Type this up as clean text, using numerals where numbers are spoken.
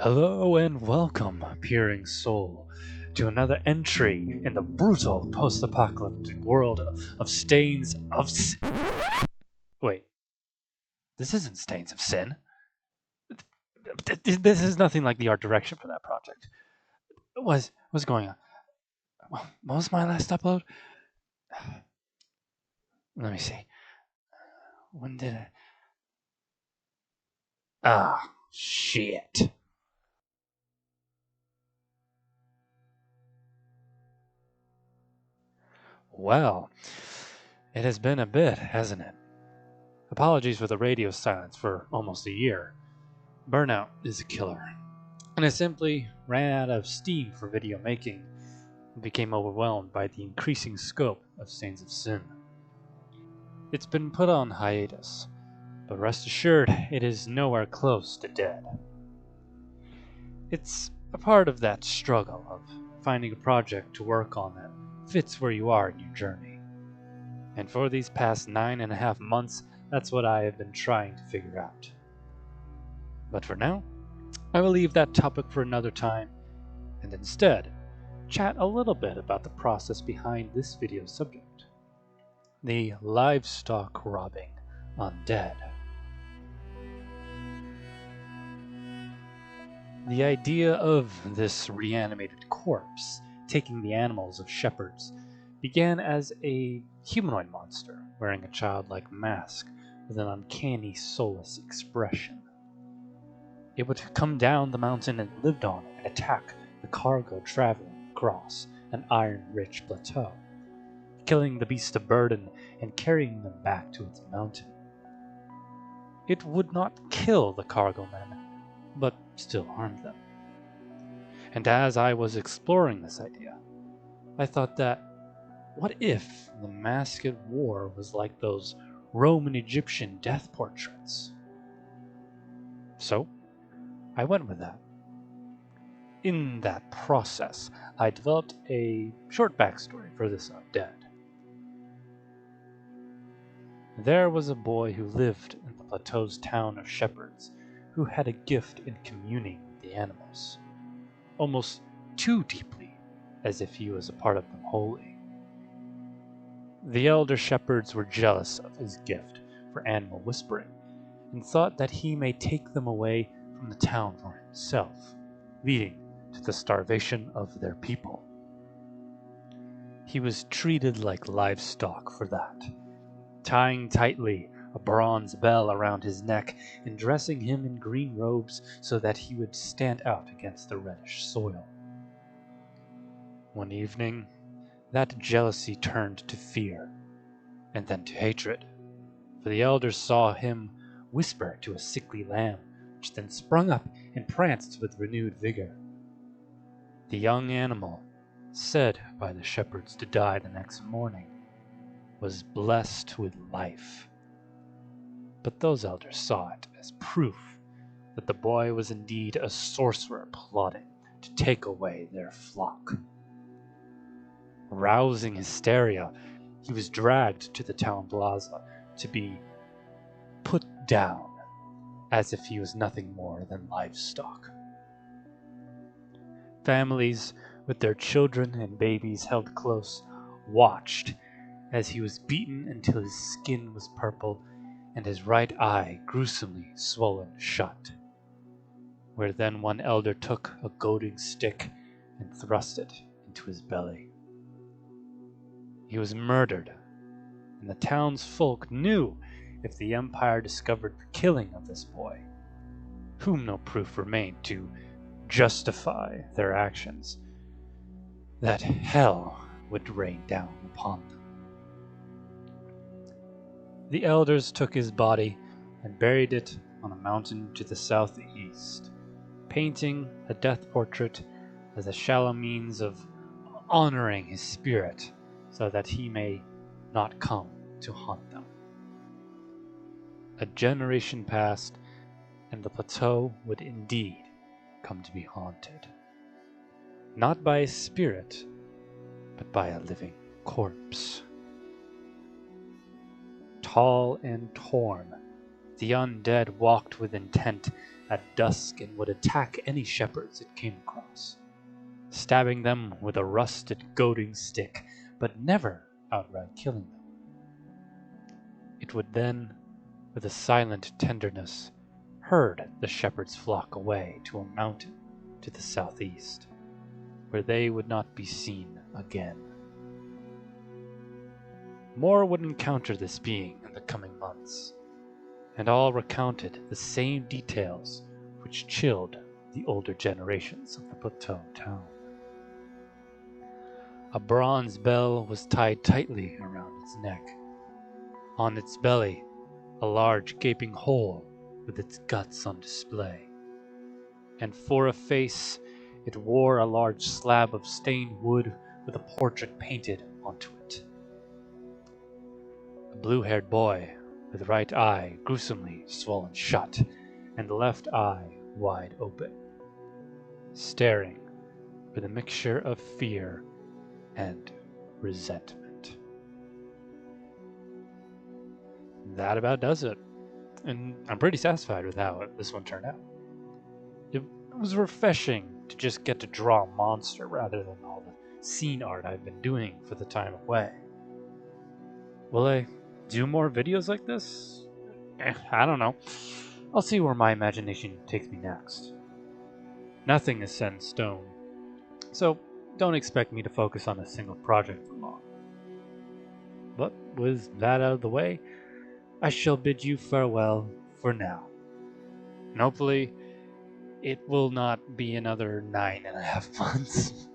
Hello and welcome, peering soul, to another entry in the brutal post-apocalyptic world of stains of sin. Wait, this isn't Stains of Sin. This is nothing like the art direction for that project. What's going on? What was my last upload? Let me see. When did I... Ah, shit. Well, it has been a bit, hasn't it? Apologies for the radio silence for almost a year. Burnout is a killer, and I simply ran out of steam for video making and became overwhelmed by the increasing scope of Stains of Sin. It's been put on hiatus, but rest assured it is nowhere close to dead. It's a part of that struggle of finding a project to work on that fits where you are in your journey. And for these past 9.5 months, that's what I have been trying to figure out. But for now, I will leave that topic for another time, and instead, chat a little bit about the process behind this video subject. The Livestock-Robbing Undead. The idea of this reanimated corpse taking the animals of shepherds began as a humanoid monster wearing a childlike mask with an uncanny soulless expression. It would come down the mountain and lived on and attack the cargo traveling across an iron-rich plateau, killing the beasts of burden and carrying them back to its mountain. It would not kill the cargo men, but still harm them. And as I was exploring this idea, I thought that, what if the masked war was like those Roman Egyptian death portraits? So, I went with that. In that process, I developed a short backstory for this Undead. There was a boy who lived in the plateau's town of shepherds who had a gift in communing with the animals, almost too deeply, as if he was a part of them wholly. The elder shepherds were jealous of his gift for animal whispering and thought that he may take them away from the town for himself, leading to the starvation of their people. He was treated like livestock for that, tying tightly a bronze bell around his neck and dressing him in green robes so that he would stand out against the reddish soil. One evening, that jealousy turned to fear, and then to hatred, for the elders saw him whisper to a sickly lamb, which then sprung up and pranced with renewed vigor. The young animal, said by the shepherds to die the next morning, was blessed with life. But those elders saw it as proof that the boy was indeed a sorcerer plotting to take away their flock. Rousing hysteria, he was dragged to the town plaza to be put down as if he was nothing more than livestock. Families with their children and babies held close watched as he was beaten until his skin was purple and his right eye gruesomely swollen shut, where then one elder took a goading stick and thrust it into his belly. He was murdered, and the townsfolk knew if the Empire discovered the killing of this boy, whom no proof remained to justify their actions, that hell would rain down upon them. The elders took his body and buried it on a mountain to the southeast, painting a death portrait as a shallow means of honoring his spirit so that he may not come to haunt them. A generation passed, and the plateau would indeed come to be haunted, not by a spirit, but by a living corpse. Tall and torn, The undead walked with intent at dusk and would attack any shepherds it came across, stabbing them with a rusted goading stick, but never outright killing them. It would then, with a silent tenderness, herd the shepherd's flock away to a mountain to the southeast, where they would not be seen again. More would encounter this being in the coming months, and all recounted the same details which chilled the older generations of the plateau town. A bronze bell was tied tightly around its neck. On its belly, a large gaping hole with its guts on display. And for a face, it wore a large slab of stained wood with a portrait painted onto it. A blue-haired boy with right eye gruesomely swollen shut and left eye wide open, staring with a mixture of fear and resentment. That about does it, and I'm pretty satisfied with how this one turned out. It was refreshing to just get to draw a monster rather than all the scene art I've been doing for the time away. Will I do more videos like this? I don't know. I'll see where my imagination takes me next. Nothing is set in stone, so don't expect me to focus on a single project for long. But with that out of the way, I shall bid you farewell for now. And hopefully, it will not be another 9.5 months.